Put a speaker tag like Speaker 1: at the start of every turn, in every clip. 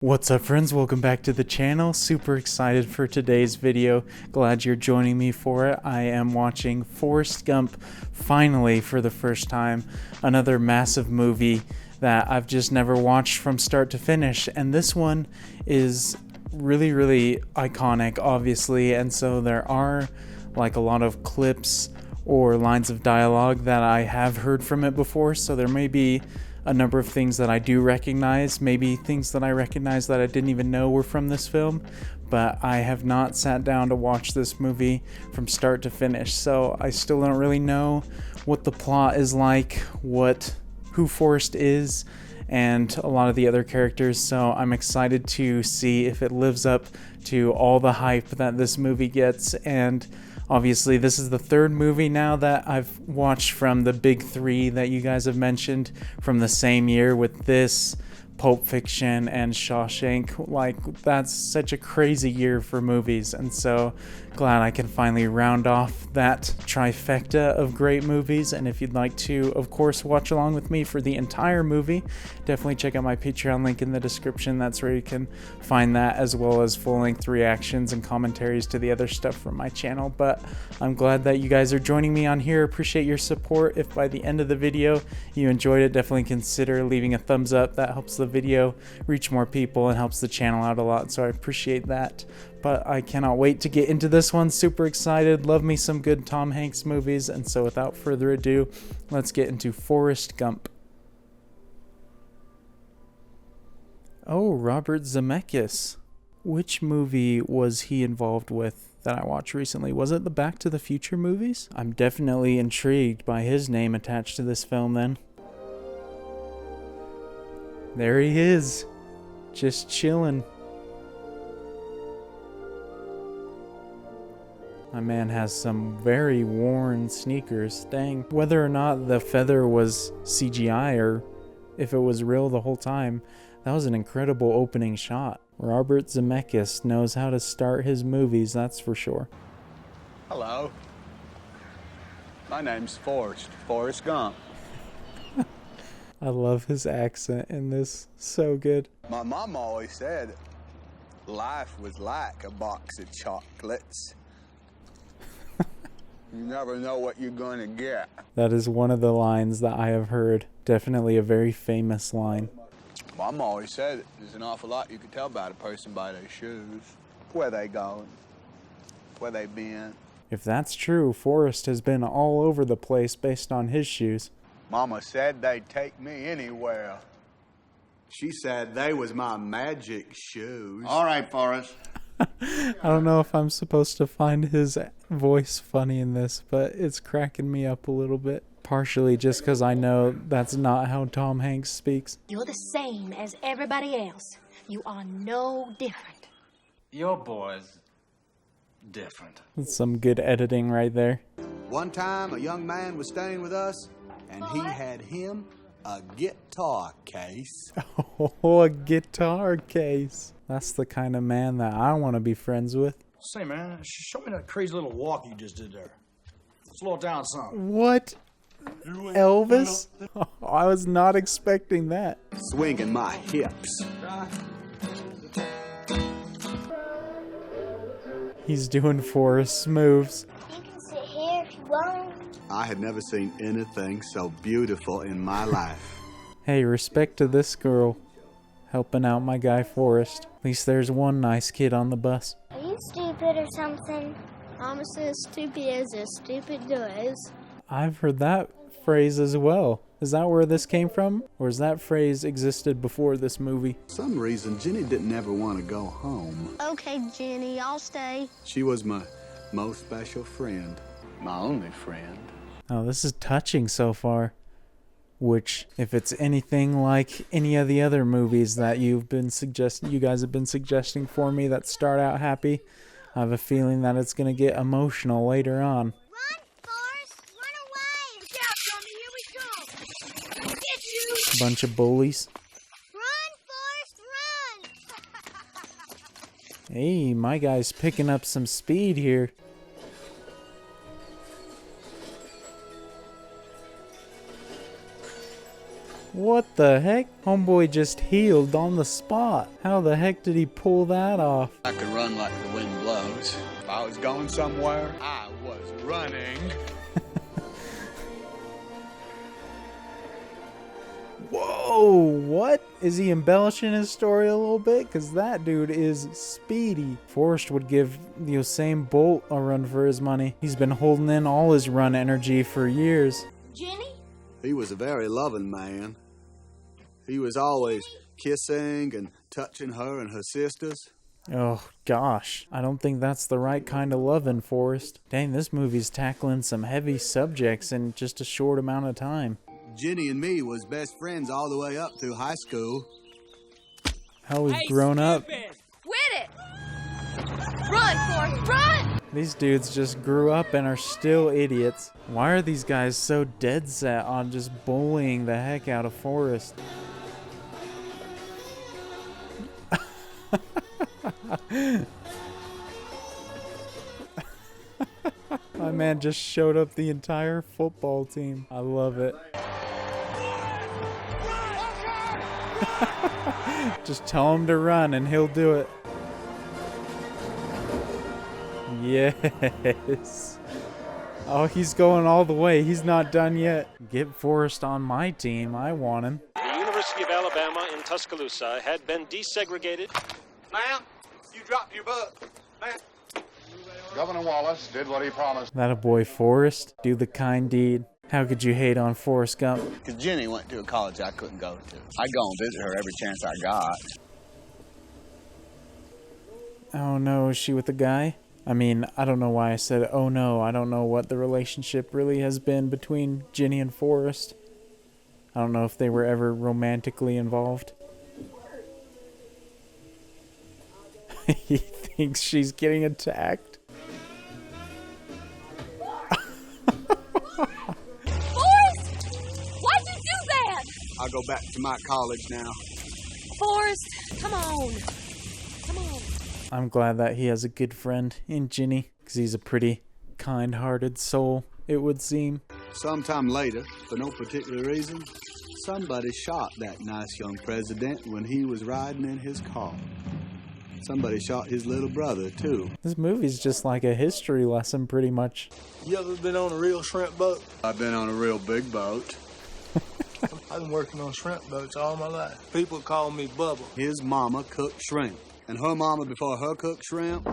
Speaker 1: What's up, friends? Welcome back to the channel. Super excited for today's video. Glad you're joining me for it. I am watching Forrest Gump finally for the first time. Another massive movie that I've just never watched from start to finish. And this one is really iconic, obviously. And so there are like a lot of clips or lines of dialogue that I have heard from it before. So there may be a number of things that I do recognize, maybe things that I recognize that I didn't even know were from this film, but I have not sat down to watch this movie from start to finish, so I still don't really know what the plot is like, who Forrest is, and a lot of the other characters, so I'm excited to see if it lives up to all the hype that this movie gets. And obviously, this is the third movie now that I've watched from the big three that you guys have mentioned from the same year, with this, Pulp Fiction, and Shawshank. Like, that's such a crazy year for movies, and so glad I can finally round off that trifecta of great movies. And if you'd like to, of course, watch along with me for the entire movie, definitely check out my Patreon link in the description. That's where you can find that, as well as full-length reactions and commentaries to the other stuff from my channel. But I'm glad that you guys are joining me on here. Appreciate your support. If by the end of the video you enjoyed it, definitely consider leaving a thumbs up. That helps the video reach more people and helps the channel out a lot, so I appreciate that. But I cannot wait to get into this one. Super excited. Love me some good Tom Hanks movies. And so without further ado, let's get into Forrest Gump. Oh, Robert Zemeckis. Which movie was he involved with that I watched recently? Was it the Back to the Future movies? I'm definitely intrigued by his name attached to this film then. There he is, just chilling. My man has some very worn sneakers. Dang. Whether or not the feather was CGI or if it was real the whole time, that was an incredible opening shot. Robert Zemeckis knows how to start his movies, that's for sure.
Speaker 2: Hello. My name's Forrest Gump.
Speaker 1: I love his accent in this. So good.
Speaker 2: My mom always said life was like a box of chocolates. You never know what you're gonna get.
Speaker 1: That is one of the lines that I have heard. Definitely a very famous line.
Speaker 2: Mom always said there's an awful lot you can tell about a person by their shoes. Where they going, where they been.
Speaker 1: If that's true, Forrest has been all over the place based on his shoes.
Speaker 2: Mama said they'd take me anywhere. She said they was my magic shoes.
Speaker 3: All right, Forrest.
Speaker 1: I don't know if I'm supposed to find his voice funny in this, but it's cracking me up a little bit. Partially just because I know that's not how Tom Hanks speaks.
Speaker 4: You're the same as everybody else. You are no different.
Speaker 3: Your boy's different.
Speaker 1: That's some good editing right there.
Speaker 5: One time, a young man was staying with us, and he had him a guitar case.
Speaker 1: Oh, a guitar case. That's the kind of man that I want to be friends with.
Speaker 6: Say, man, show me that crazy little walk you just did there. Slow it down some.
Speaker 1: What? Elvis? Oh, I was not expecting that.
Speaker 5: Swinging my hips.
Speaker 1: He's doing Forrest moves.
Speaker 7: You can sit here if you want.
Speaker 5: I had never seen anything so beautiful in my life.
Speaker 1: Hey, respect to this girl helping out my guy Forrest. At least there's one nice kid on the bus.
Speaker 7: Are you stupid or something?
Speaker 8: Mama says stupid as a stupid does.
Speaker 1: I've heard that phrase as well. Is that where this came from? Or has that phrase existed before this movie?
Speaker 5: For some reason, Jenny didn't ever want to go home.
Speaker 8: Okay, Jenny, I'll stay.
Speaker 5: She was my most special friend.
Speaker 2: My only friend.
Speaker 1: Oh, this is touching so far. Which, if it's anything like any of the other movies that you guys have been suggesting for me that start out happy, I have a feeling that it's gonna get emotional later on.
Speaker 7: Run, Forrest! Run away! Look out, Tommy! Here we go! Get you!
Speaker 1: Bunch of bullies.
Speaker 7: Run, Forrest, run!
Speaker 1: Hey, my guy's picking up some speed here. What the heck? Homeboy just healed on the spot. How the heck did he pull that off?
Speaker 2: I could run like the wind blows. If I was going somewhere, I was running.
Speaker 1: Whoa, what? Is he embellishing his story a little bit? Because that dude is speedy. Forrest would give the Usain Bolt a run for his money. He's been holding in all his run energy for years.
Speaker 4: Jenny?
Speaker 5: He was a very loving man. He was always kissing and touching her and her sisters.
Speaker 1: Oh, gosh. I don't think that's the right kind of loving, Forrest. Dang, this movie's tackling some heavy subjects in just a short amount of time.
Speaker 5: Jenny and me was best friends all the way up through high school.
Speaker 1: How we've grown up.
Speaker 7: Quit it! Run, Forrest, run!
Speaker 1: These dudes just grew up and are still idiots. Why are these guys so dead set on just bullying the heck out of Forrest? My man just showed up the entire football team. I love it. Just tell him to run and he'll do it. Yes. Oh, he's going all the way. He's not done yet. Get Forrest on my team. I want him.
Speaker 9: The University of Alabama in Tuscaloosa had been desegregated.
Speaker 2: Ma'am, you dropped your book. Ma'am.
Speaker 10: Governor Wallace did what he promised.
Speaker 1: That a boy, Forrest. Do the kind deed. How could you hate on Forrest Gump?
Speaker 2: Because Jenny went to a college I couldn't go to. I'd go and visit her every chance I got.
Speaker 1: Oh no, is she with a guy? I mean, I don't know why I said, oh no. I don't know what the relationship really has been between Jenny and Forrest. I don't know if they were ever romantically involved. He thinks she's getting attacked.
Speaker 5: I'll go back to my college now.
Speaker 4: Forrest, come on. Come on.
Speaker 1: I'm glad that he has a good friend in Ginny, because he's a pretty kind-hearted soul, it would seem.
Speaker 5: Sometime later, for no particular reason, somebody shot that nice young president when he was riding in his car. Somebody shot his little brother, too.
Speaker 1: This movie's just like a history lesson, pretty much.
Speaker 6: You ever been on a real shrimp boat?
Speaker 2: I've been on a real big boat.
Speaker 6: I've been working on shrimp boats all my life. People call me Bubba.
Speaker 5: His mama cooked shrimp, and her mama before her cooked shrimp,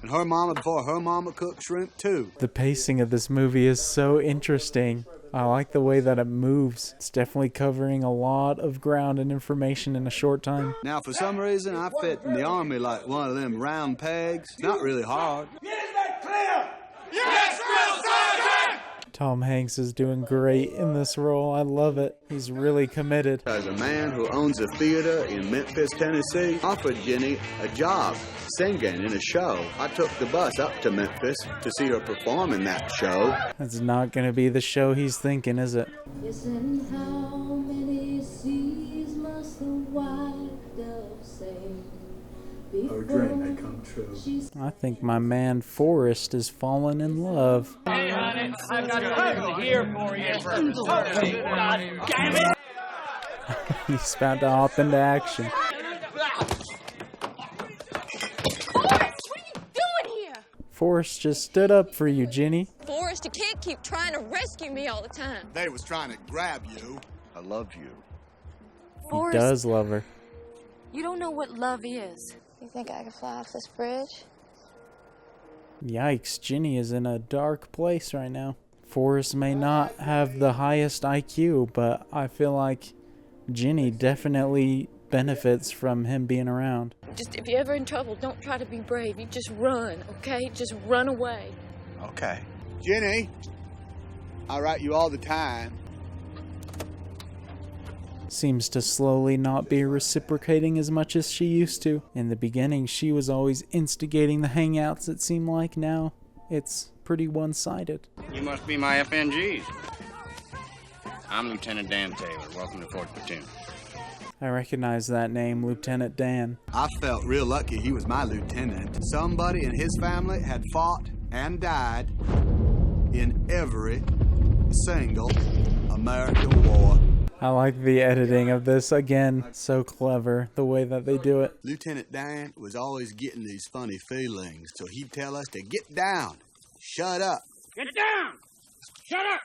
Speaker 5: and her mama before her mama cooked shrimp, too.
Speaker 1: The pacing of this movie is so interesting. I like the way that it moves. It's definitely covering a lot of ground and information in a short time.
Speaker 5: Now, for some reason, I fit in the army like one of them round pegs. Not really hard.
Speaker 6: Is that clear?
Speaker 7: Yes, Drill Sergeant!
Speaker 1: Tom Hanks is doing great in this role. I love it. He's really committed.
Speaker 5: As a man who owns a theater in Memphis, Tennessee, offered Jenny a job singing in a show. I took the bus up to Memphis to see her perform in that show.
Speaker 1: That's not going to be the show he's thinking, is it?
Speaker 8: Listen, how many seas must the white dove sail?
Speaker 5: Her dream had come true.
Speaker 1: I think my man Forrest is falling in love.
Speaker 3: Hey, honey, I've got something here for you. God damn it!
Speaker 1: He's about to hop into action.
Speaker 7: Forrest, what are you doing here?
Speaker 1: Forrest just stood up for you, Jenny.
Speaker 11: Forrest, you can't keep trying to rescue me all the time.
Speaker 5: They was trying to grab you.
Speaker 2: I love you.
Speaker 1: He
Speaker 4: Forrest,
Speaker 1: does love her.
Speaker 4: you don't know what love is.
Speaker 8: You think I could fly off this bridge?
Speaker 1: Yikes, Ginny is in a dark place right now. Forrest may not have the highest IQ, but I feel like Ginny definitely benefits from him being around.
Speaker 11: Just if you're ever in trouble, don't try to be brave. You just run, okay? Just run away.
Speaker 2: Okay.
Speaker 5: Jenny, I write you all the time.
Speaker 1: Seems to slowly not be reciprocating as much as she used to. In the beginning, she was always instigating the hangouts, it seemed like. Now it's pretty one-sided.
Speaker 3: You must be my FNGs. I'm Lieutenant Dan Taylor. Welcome to 4th Platoon.
Speaker 1: I recognize that name, Lieutenant Dan.
Speaker 5: I felt real lucky he was my lieutenant. Somebody in his family had fought and died in every single American war.
Speaker 1: I like the editing of this. Again, so clever, the way that they do it.
Speaker 5: Lieutenant Dan was always getting these funny feelings, so he'd tell us to get down, shut up.
Speaker 3: Get down! Shut up!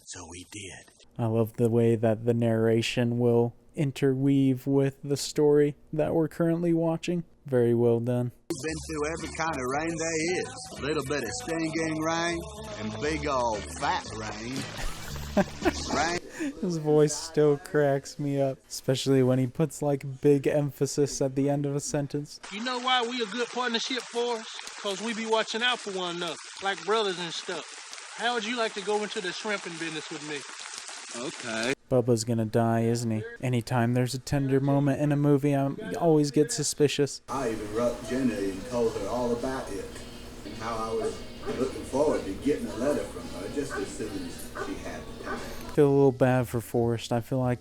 Speaker 5: So we did.
Speaker 1: I love the way that the narration will interweave with the story that we're currently watching. Very well done.
Speaker 5: We've been through every kind of rain there is. A little bit of stinging rain and big old fat rain. Rain.
Speaker 1: His voice still cracks me up, especially when he puts like big emphasis at the end of a sentence.
Speaker 12: You know why we a good partnership for us? Because we be watching out for one another, like brothers and stuff. How would you like to go into the shrimping business with me?
Speaker 5: Okay.
Speaker 1: Bubba's gonna die, isn't he? Anytime there's a tender moment in a movie, I always get suspicious.
Speaker 5: I even wrote Jenny and told her all about it and how I was looking forward to getting a letter from her just as soon as she had the time.
Speaker 1: I feel a little bad for Forrest. I feel like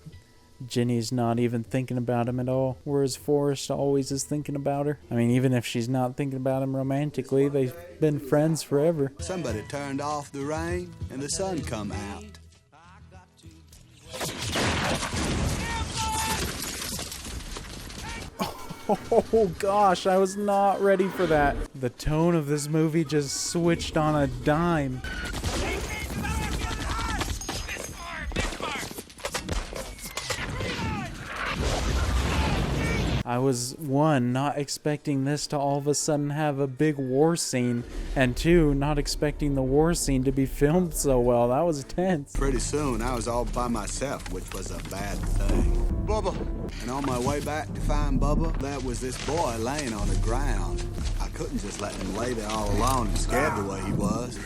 Speaker 1: Ginny's not even thinking about him at all, whereas Forrest always is thinking about her. I mean, even if she's not thinking about him romantically, they've been friends forever.
Speaker 5: Somebody turned off the rain and the sun come out.
Speaker 1: Oh gosh, I was not ready for that. The tone of this movie just switched on a dime. I was, one, not expecting this to all of a sudden have a big war scene, and two, not expecting the war scene to be filmed so well. That was tense.
Speaker 5: Pretty soon, I was all by myself, which was a bad thing. Bubba! And on my way back to find Bubba, there was this boy laying on the ground. I couldn't just let him lay there all alone and scared the way he was.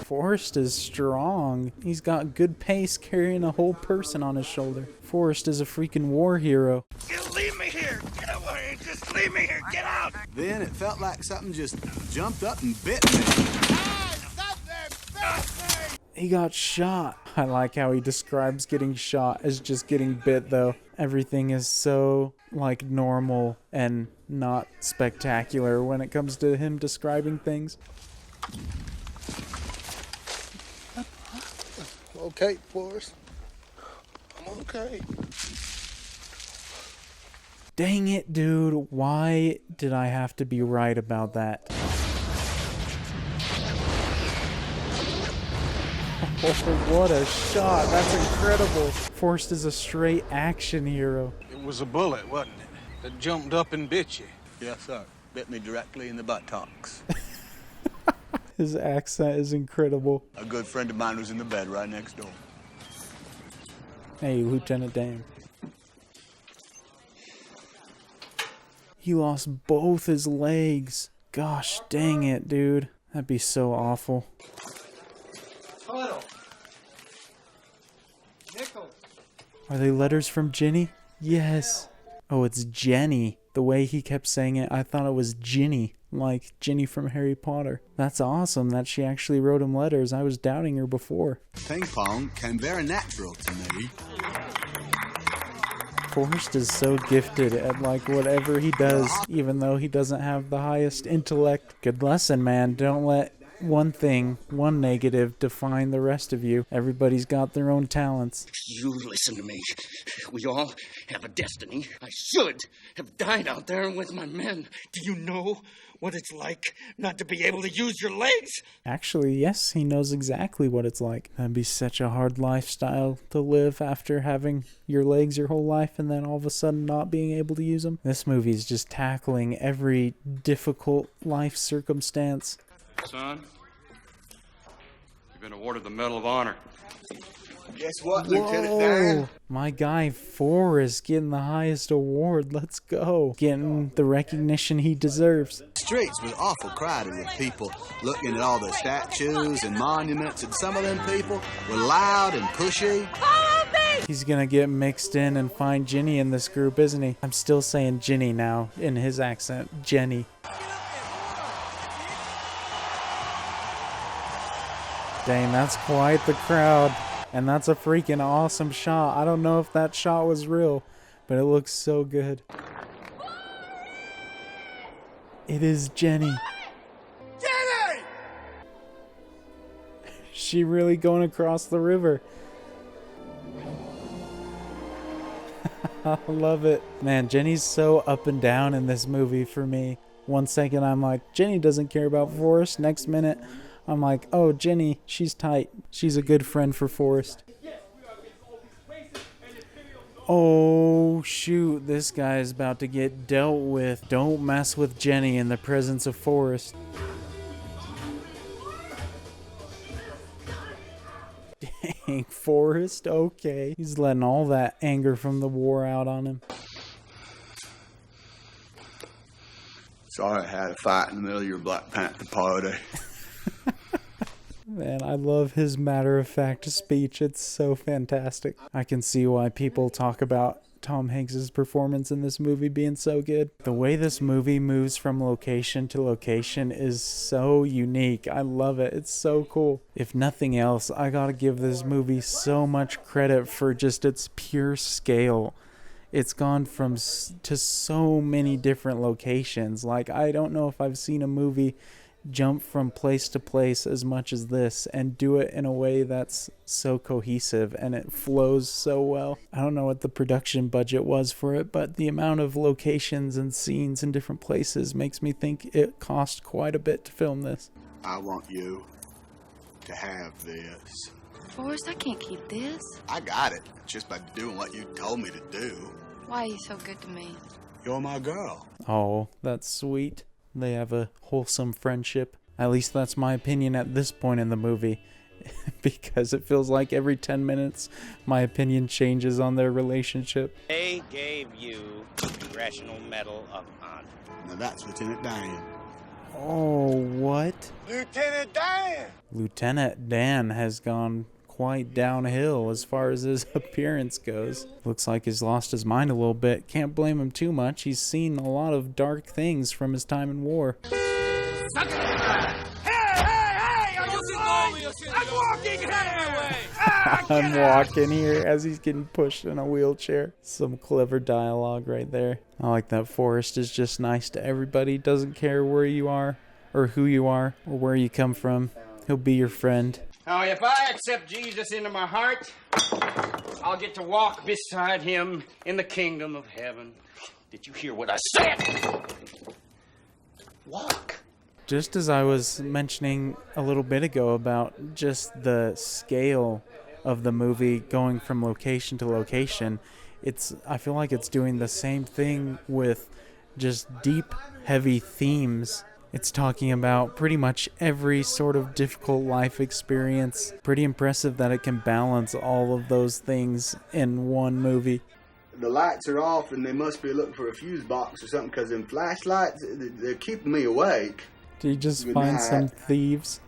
Speaker 1: Forrest is strong. He's got good pace carrying a whole person on his shoulder. Forrest is a freaking war hero.
Speaker 12: Just leave me here! Get away! Just leave me here! Get out!
Speaker 5: Then it felt like something just jumped up and bit me.
Speaker 1: He got shot. I like how he describes getting shot as just getting bit, though. Everything is so, like, normal and not spectacular when it comes to him describing things.
Speaker 12: Okay, Forrest. I'm okay.
Speaker 1: Dang it, dude. Why did I have to be right about that? Oh, what a shot. That's incredible. Forrest is a straight action hero.
Speaker 12: It was a bullet, wasn't it? That jumped up and bit you.
Speaker 2: Yes, sir. Bit me directly in the buttocks.
Speaker 1: His accent is incredible.
Speaker 2: A good friend of mine was in the bed right next door.
Speaker 1: Hey, Lieutenant Dan. He lost both his legs. Gosh dang it, dude. That'd be so awful. Are they letters from Ginny? Yes. Oh, it's Jenny. The way he kept saying it, I thought it was Ginny, like Ginny from Harry Potter. That's awesome that she actually wrote him letters. I was doubting her before.
Speaker 5: Ping pong came very natural to me.
Speaker 1: Forrest is so gifted at like whatever he does, even though he doesn't have the highest intellect. Good lesson, man. Don't let one thing, one negative, define the rest of you. Everybody's got their own talents.
Speaker 3: You listen to me. We all have a destiny. I should have died out there with my men. Do you know what it's like not to be able to use your legs?
Speaker 1: Actually, yes, he knows exactly what it's like. That'd be such a hard lifestyle to live after having your legs your whole life and then all of a sudden not being able to use them. This movie is just tackling every difficult life circumstance.
Speaker 10: Son, you've been awarded the Medal of Honor.
Speaker 5: Guess what, Lieutenant Dan?
Speaker 1: My guy Forrest getting the highest award. Let's go. Getting the recognition he deserves.
Speaker 5: The streets was awful crowded with people looking at all the statues and monuments, and some of them people were loud and pushy.
Speaker 1: He's gonna get mixed in and find Ginny in this group, isn't he? I'm still saying Ginny now in his accent. Jenny. Dang, that's quite the crowd. And that's a freaking awesome shot. I don't know if that shot was real, but it looks so good. It is Jenny. Jenny! She really going across the river. I love it. Man, Jenny's so up and down in this movie for me. One second I'm like, Jenny doesn't care about Forrest. Next minute I'm like, oh, Jenny, she's tight. She's a good friend for Forrest. Oh, shoot. This guy is about to get dealt with. Don't mess with Jenny in the presence of Forrest. Dang, Forrest, okay. He's letting all that anger from the war out on him.
Speaker 2: Sorry I had a fight in the middle of your Black Panther party.
Speaker 1: Man, I love his matter-of-fact speech. It's so fantastic. I can see why people talk about Tom Hanks's performance in this movie being so good. The way this movie moves from location to location is so unique. I love it. It's so cool. If nothing else, I gotta give this movie so much credit for just its pure scale. It's gone to so many different locations. Like, I don't know if I've seen a movie jump from place to place as much as this and do it in a way that's so cohesive and it flows so well. I don't know what the production budget was for it, but the amount of locations and scenes in different places makes me think it cost quite a bit to film this.
Speaker 5: I want you to have this.
Speaker 11: Forrest, I can't keep this.
Speaker 5: I got it just by doing what you told me to do.
Speaker 11: Why are you so good to me?
Speaker 5: You're my girl.
Speaker 1: Oh, that's sweet. They have a wholesome friendship. At least that's my opinion at this point in the movie. Because it feels like every 10 minutes my opinion changes on their relationship.
Speaker 13: They gave you the Congressional Medal of Honor.
Speaker 5: Now that's Lieutenant Dan.
Speaker 1: Oh, what?
Speaker 2: Lieutenant Dan!
Speaker 1: Lieutenant Dan has gone quite downhill as far as his appearance goes. Looks like he's lost his mind a little bit. Can't blame him too much. He's seen a lot of dark things from his time in war.
Speaker 7: Hey! Are you blind? I'm walking here!
Speaker 1: I'm walking here as he's getting pushed in a wheelchair. Some clever dialogue right there. I like that Forrest is just nice to everybody. Doesn't care where you are or who you are or where you come from. He'll be your friend.
Speaker 3: Now, if I accept Jesus into my heart, I'll get to walk beside him in the kingdom of heaven. Did you hear what I said? Walk.
Speaker 1: Just as I was mentioning a little bit ago about just the scale of the movie going from location to location, I feel like it's doing the same thing with just deep, heavy themes. It's talking about pretty much every sort of difficult life experience. Pretty impressive that it can balance all of those things in one movie.
Speaker 5: The lights are off and they must be looking for a fuse box or something because them flashlights, they're keeping me awake.
Speaker 1: Did you just find some thieves?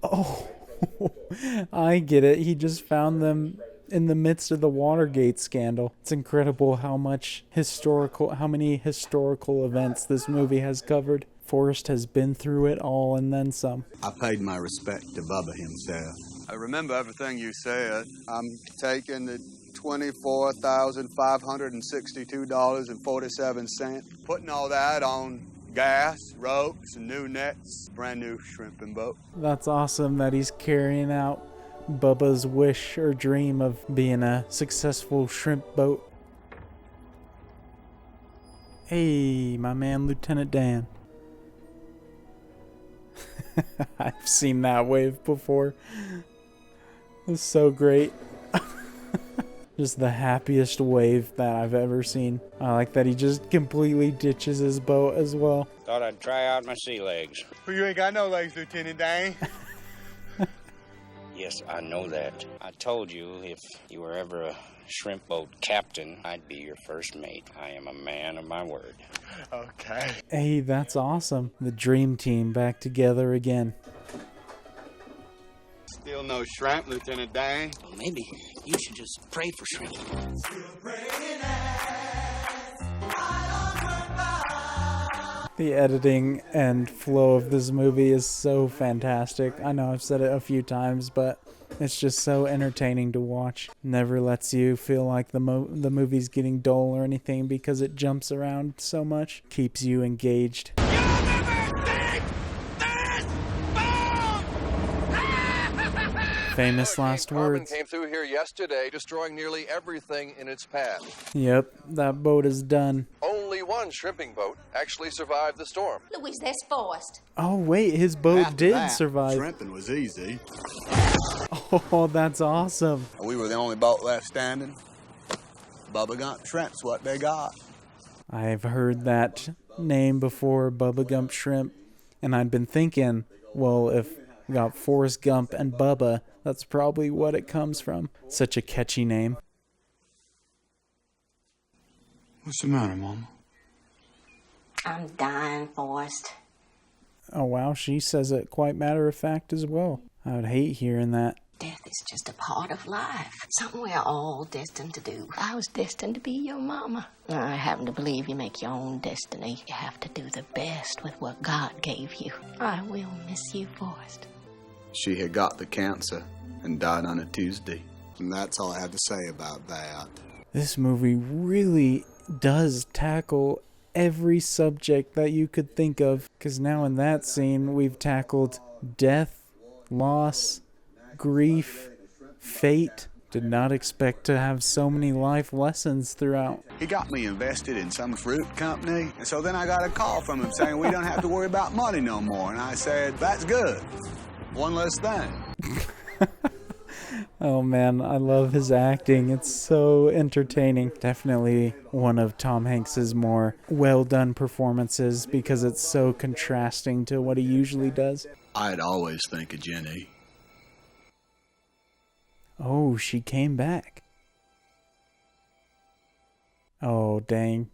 Speaker 1: Oh, I get it. He just found them in the midst of the Watergate scandal. It's incredible how many historical events this movie has covered. Forrest has been through it all and then some.
Speaker 5: I paid my respect to Bubba himself.
Speaker 2: I remember everything you said. I'm taking the $24,562.47, putting all that on gas, ropes, and new nets, brand new shrimping boat.
Speaker 1: That's awesome that he's carrying out Bubba's wish or dream of being a successful shrimp boat. Hey, my man, Lieutenant Dan. I've seen that wave before. It's so great. Just the happiest wave that I've ever seen. I like that he just completely ditches his boat as well.
Speaker 13: Thought I'd try out my sea legs.
Speaker 2: Well, you ain't got no legs, Lieutenant Dan.
Speaker 13: Yes, I know that. I told you if you were ever a shrimp boat captain, I'd be your first mate. I am a man of my word.
Speaker 2: Okay.
Speaker 1: Hey, that's awesome. The dream team back together again.
Speaker 2: Still no shrimp, Lieutenant Dan.
Speaker 3: Well, maybe you should just pray for shrimp.
Speaker 1: The editing and flow of this movie is so fantastic. I know I've said it a few times, but it's just so entertaining to watch. Never lets you feel like the movie's getting dull or anything because it jumps around so much. Keeps you engaged. famous last
Speaker 14: Carbon
Speaker 1: words.
Speaker 14: came through here yesterday, destroying nearly everything in its path.
Speaker 1: Yep, that boat is done.
Speaker 14: Only one shrimping boat actually survived the storm.
Speaker 4: Louise, there's Forrest.
Speaker 1: Oh wait, his boat
Speaker 5: After
Speaker 1: did
Speaker 5: that,
Speaker 1: survive.
Speaker 5: Shrimping was easy.
Speaker 1: Oh, that's awesome.
Speaker 5: We were the only boat left standing. Bubba Gump Shrimp's what they got.
Speaker 1: I've heard that name before, Bubba Gump Shrimp, and I'd been thinking, well, if we got Forrest Gump and Bubba, that's probably what it comes from. Such a catchy name.
Speaker 5: What's the matter, Mama?
Speaker 4: I'm dying, Forrest.
Speaker 1: Oh wow, she says it quite matter of fact as well. I would hate hearing that.
Speaker 4: Death is just a part of life. Something we're all destined to do. I was destined to be your mama. I happen to believe you make your own destiny. You have to do the best with what God gave you. I will miss you, Forrest.
Speaker 5: She had got the cancer and died on a Tuesday. And that's all I have to say about that.
Speaker 1: This movie really does tackle every subject that you could think of. Because now in that scene, we've tackled death, loss, grief, fate. Did not expect to have so many life lessons throughout.
Speaker 5: He got me invested in some fruit company, and so then I got a call from him saying we don't have to worry about money no more. And I said, that's good. One less thing.
Speaker 1: Oh man, I love his acting. It's so entertaining. Definitely one of Tom Hanks's more well done performances because it's so contrasting to what he usually does.
Speaker 5: I'd always think of Jenny.
Speaker 1: Oh, she came back. Oh, dang.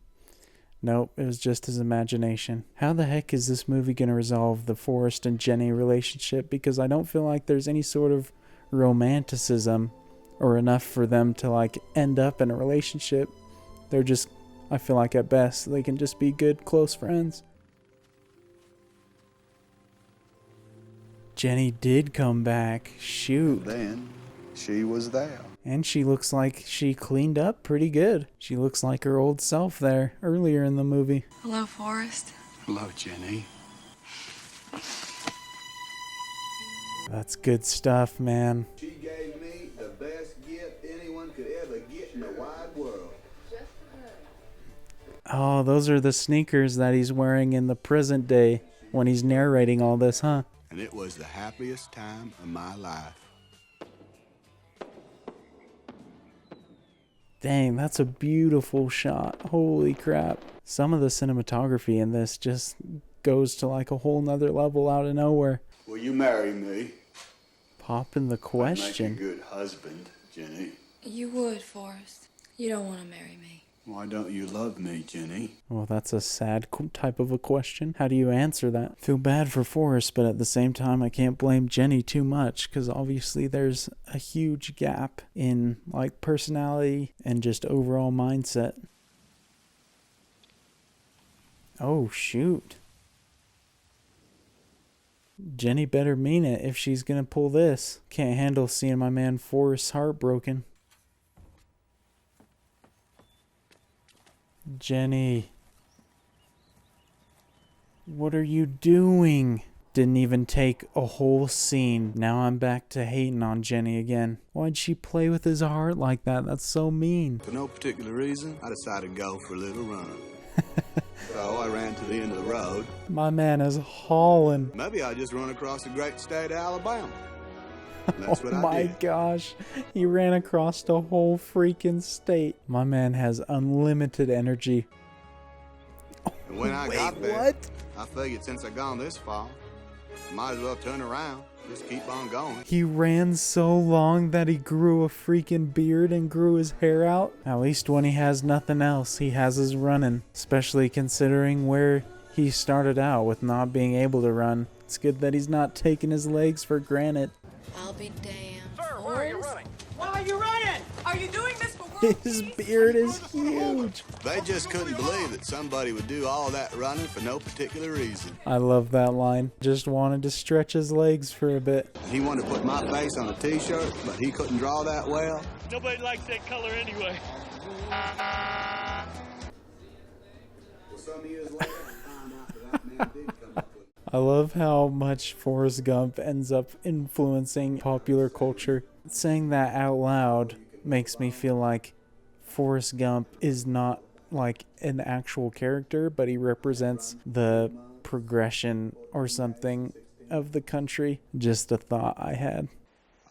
Speaker 1: Nope, it was just his imagination. How the heck is this movie going to resolve the Forrest and Jenny relationship? Because I don't feel like there's any sort of romanticism or enough for them to like end up in a relationship. They're just, I feel like at best, they can just be good, close friends. Jenny did come back. Shoot.
Speaker 5: Then she was there.
Speaker 1: And she looks like she cleaned up pretty good. She looks like her old self there earlier in the movie.
Speaker 11: Hello, Forrest.
Speaker 5: Hello, Jenny.
Speaker 1: That's good stuff, man.
Speaker 5: She gave me the best gift anyone could ever get in the wide world.
Speaker 1: Oh, those are the sneakers that he's wearing in the present day when he's narrating all this, huh?
Speaker 5: And it was the happiest time of my life.
Speaker 1: Dang, that's a beautiful shot. Holy crap. Some of the cinematography in this just goes to like a whole nother level out of nowhere.
Speaker 5: Will you marry me?
Speaker 1: Popping the question.
Speaker 5: Make a good husband, Jenny.
Speaker 11: You would, Forrest. You don't want to marry me.
Speaker 5: Why don't you love me, Jenny?
Speaker 1: Well, that's a sad type of a question. How do you answer that? Feel bad for Forrest, but at the same time, I can't blame Jenny too much because obviously there's a huge gap in like personality and just overall mindset. Oh, shoot. Jenny better mean it if she's gonna pull this. Can't handle seeing my man Forrest's heartbroken. Jenny. What are you doing? Didn't even take a whole scene. Now I'm back to hating on Jenny again. Why'd she play with his heart like that? That's so mean.
Speaker 5: For no particular reason, I decided to go for a little run. So I ran to the end of the road.
Speaker 1: My man is hauling.
Speaker 5: Maybe I just run across the great state of Alabama. That's what I did.
Speaker 1: Oh my gosh. He ran across the whole freaking state. My man has unlimited energy.
Speaker 5: And when I got there, what? I figured since I'd gone this far, I might as well turn around. Just keep on going.
Speaker 1: He ran so long that he grew a freaking beard and grew his hair out. At least when he has nothing else, he has his running. Especially considering where he started out with not being able to run. It's good that he's not taking his legs for granted.
Speaker 11: I'll be damned.
Speaker 7: Sir, where are you running? Why are you running? Are you doing this for work?
Speaker 1: His beard is huge.
Speaker 5: They just couldn't believe that somebody would do all that running for no particular reason.
Speaker 1: I love that line. Just wanted to stretch his legs for a bit.
Speaker 5: He wanted to put my face on a t-shirt, but he couldn't draw that well.
Speaker 12: Nobody likes that color anyway.
Speaker 5: Well, some years later, I found out that man did come up with
Speaker 1: I love how much Forrest Gump ends up influencing popular culture. Saying that out loud makes me feel like Forrest Gump is not like an actual character, but he represents the progression or something of the country. Just a thought I had.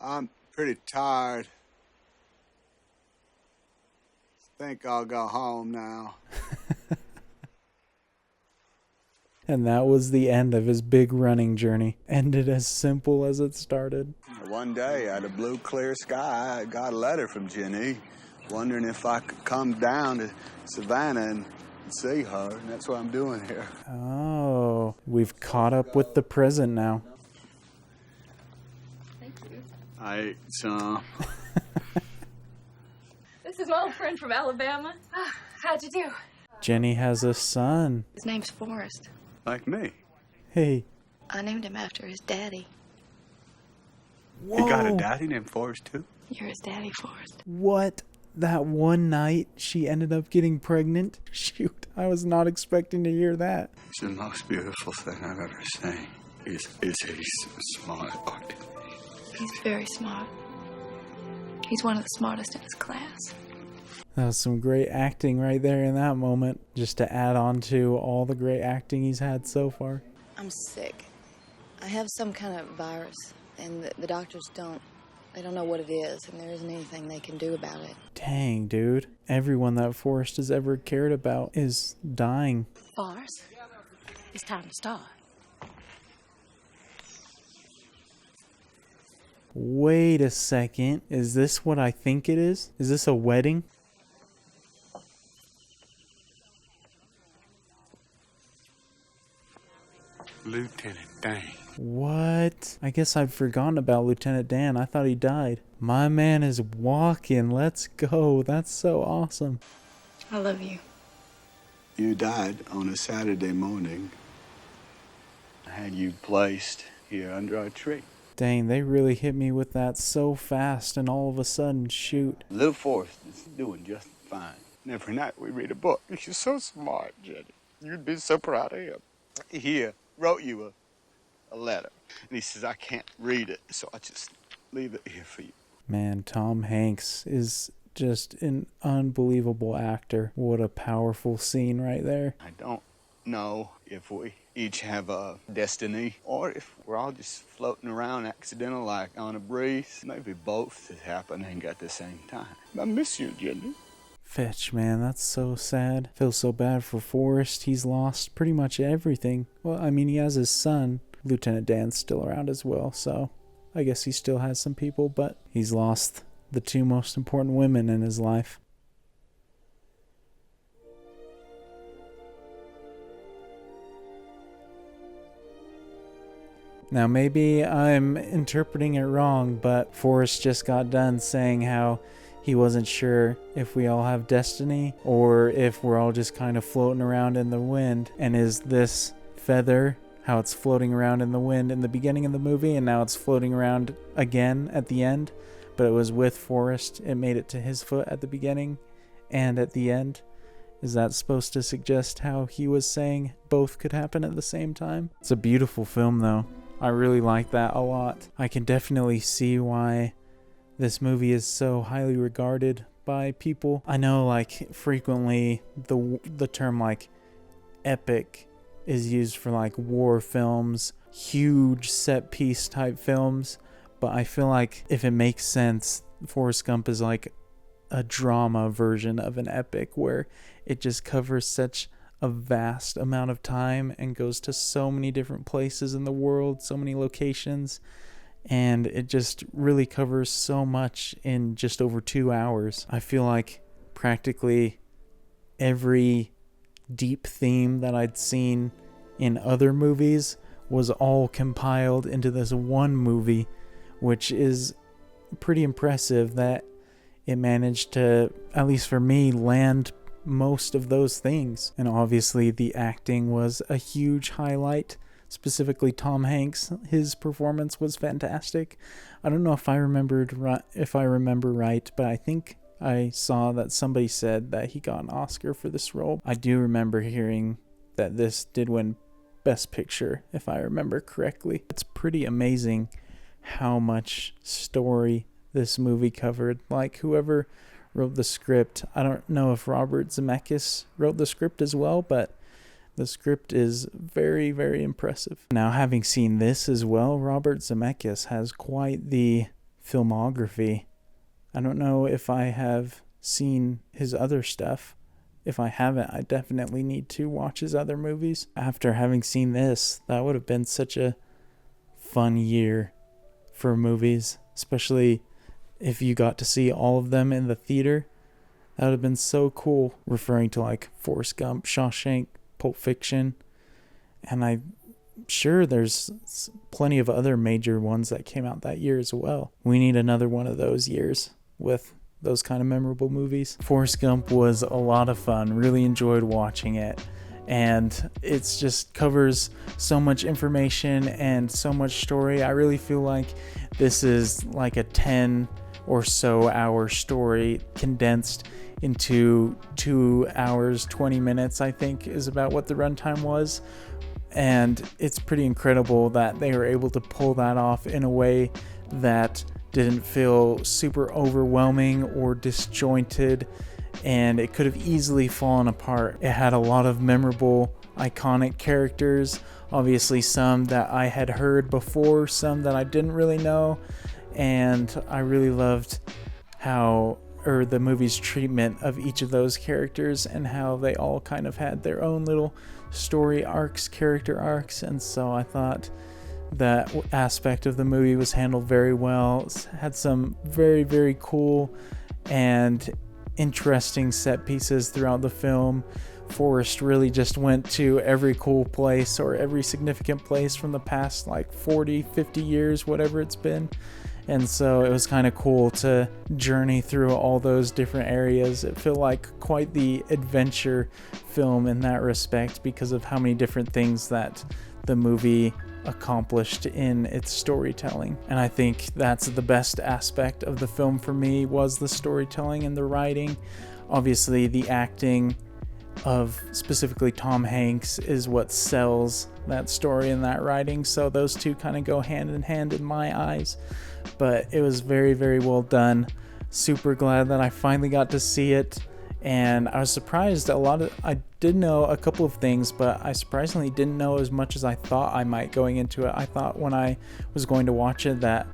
Speaker 5: I'm pretty tired. Think I'll go home now.
Speaker 1: And that was the end of his big running journey. Ended as simple as it started.
Speaker 5: One day, out of blue, clear sky, I got a letter from Jenny, wondering if I could come down to Savannah and see her, and that's what I'm doing here.
Speaker 1: Oh, we've caught up with the present now.
Speaker 11: Thank you.
Speaker 5: I ate some.
Speaker 11: This is my old friend from Alabama. How'd you do?
Speaker 1: Jenny has a son.
Speaker 11: His name's Forrest.
Speaker 5: Like me.
Speaker 1: Hey.
Speaker 11: I named him after his daddy.
Speaker 1: Whoa.
Speaker 5: You got a daddy named Forrest, too?
Speaker 11: You're his daddy, Forrest.
Speaker 1: What? That one night she ended up getting pregnant? Shoot, I was not expecting to hear that.
Speaker 5: It's the most beautiful thing I've ever seen. He's smart.
Speaker 11: He's very smart. He's one of the smartest in his class.
Speaker 1: That was some great acting right there in that moment, just to add on to all the great acting he's had so far.
Speaker 15: I'm sick. I have some kind of virus, and the doctors don't know what it is, and there isn't anything they can do about it.
Speaker 1: Dang, dude. Everyone that Forrest has ever cared about is dying.
Speaker 11: Forrest, it's time to start.
Speaker 1: Wait a second. Is this what I think it is? Is this a wedding?
Speaker 5: Lieutenant Dan.
Speaker 1: What? I guess I'd forgotten about Lieutenant Dan. I thought he died. My man is walking. Let's go. That's so awesome.
Speaker 11: I love you.
Speaker 5: You died on a Saturday morning. I had you placed here under a tree.
Speaker 1: Dang, they really hit me with that so fast and all of a sudden, shoot.
Speaker 5: Little Forrest is doing just fine. And every night we read a book. You're so smart, Jenny. You'd be so proud of him. He wrote you a letter. And he says, I can't read it, so I just leave it here for you.
Speaker 1: Man, Tom Hanks is just an unbelievable actor. What a powerful scene right there.
Speaker 5: I don't know if we each have a destiny or if we're all just floating around accidental like on a breeze. Maybe both is happening at the same time. I miss you, Jenny.
Speaker 1: Fetch, man, that's so sad. Feel so bad for Forrest. He's lost pretty much everything. Well, I mean, he has his son. Lieutenant Dan's still around as well, so I guess he still has some people, but he's lost the two most important women in his life. Now, maybe I'm interpreting it wrong, but Forrest just got done saying how he wasn't sure if we all have destiny or if we're all just kind of floating around in the wind. And is this feather how it's floating around in the wind in the beginning of the movie and now it's floating around again at the end? But it was with Forrest. It made it to his foot at the beginning and at the end. Is that supposed to suggest how he was saying both could happen at the same time? It's a beautiful film, though. I really like that a lot. I can definitely see why this movie is so highly regarded by people. I know, like, frequently the term, like, epic is used for, like, war films, huge set piece type films. But I feel like if it makes sense, Forrest Gump is like a drama version of an epic where it just covers such a vast amount of time and goes to so many different places in the world, so many locations, and it just really covers so much in just over 2 hours. I feel like practically every deep theme that I'd seen in other movies was all compiled into this one movie, which is pretty impressive that it managed to, at least for me, land most of those things. And obviously the acting was a huge highlight, specifically Tom Hanks. His performance was fantastic. I don't know if I remember right, but I think I saw that somebody said that he got an Oscar for this role. I do remember hearing that this did win Best Picture, if I remember correctly. It's pretty amazing how much story this movie covered. Like, whoever wrote the script, I don't know if Robert Zemeckis wrote the script as well, but the script is very, very impressive. Now, having seen this as well, Robert Zemeckis has quite the filmography. I don't know if I have seen his other stuff. If I haven't, I definitely need to watch his other movies. After having seen this, that would have been such a fun year for movies, especially if you got to see all of them in the theater. That would have been so cool, referring to like Forrest Gump, Shawshank, Pulp Fiction, and I'm sure there's plenty of other major ones that came out that year as well. We need another one of those years with those kind of memorable movies. Forrest Gump was a lot of fun, really enjoyed watching it, and it's just covers so much information and so much story. I really feel like this is like a 10 or so hour story condensed into 2 hours 20 minutes, I think is about what the runtime was. And it's pretty incredible that they were able to pull that off in a way that didn't feel super overwhelming or disjointed, and it could have easily fallen apart. It had a lot of memorable, iconic characters, obviously some that I had heard before, some that I didn't really know, and I really loved the movie's treatment of each of those characters and how they all kind of had their own little story arcs, character arcs, and so I thought that aspect of the movie was handled very well. It had some very, very cool and interesting set pieces throughout the film. Forrest really just went to every cool place or every significant place from the past like 40, 50 years, whatever it's been. And so it was kind of cool to journey through all those different areas. It felt like quite the adventure film in that respect because of how many different things that the movie accomplished in its storytelling. And I think that's the best aspect of the film for me, was the storytelling and the writing. Obviously the acting of specifically Tom Hanks is what sells that story and that writing, so those two kind of go hand in hand in my eyes. But it was very, very well done. Super glad that I finally got to see it, and I was surprised. I did know a couple of things, but I surprisingly didn't know as much as I thought I might going into it. I thought when I was going to watch it that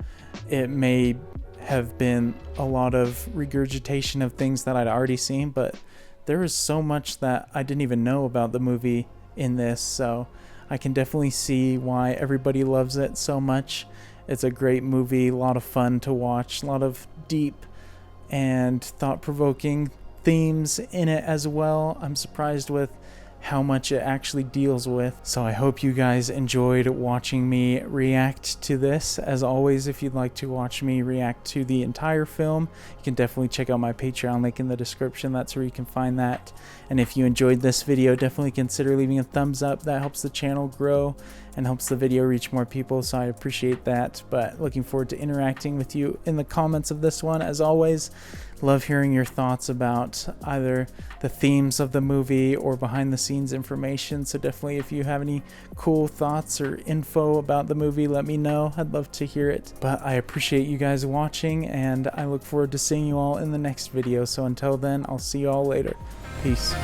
Speaker 1: it may have been a lot of regurgitation of things that I'd already seen, but there was so much that I didn't even know about the movie in this, so I can definitely see why everybody loves it so much. It's a great movie, a lot of fun to watch, a lot of deep and thought-provoking themes in it as well. I'm surprised with how much it actually deals with. So I hope you guys enjoyed watching me react to this. As always, if you'd like to watch me react to the entire film, you can definitely check out my Patreon link in the description. That's where you can find that. And if you enjoyed this video, definitely consider leaving a thumbs up. That helps the channel grow and helps the video reach more people, so I appreciate that. But looking forward to interacting with you in the comments of this one. As always, love hearing your thoughts about either the themes of the movie or behind the scenes information. So definitely, if you have any cool thoughts or info about the movie, let me know. I'd love to hear it. But I appreciate you guys watching, and I look forward to seeing you all in the next video. So until then, I'll see you all later. Peace.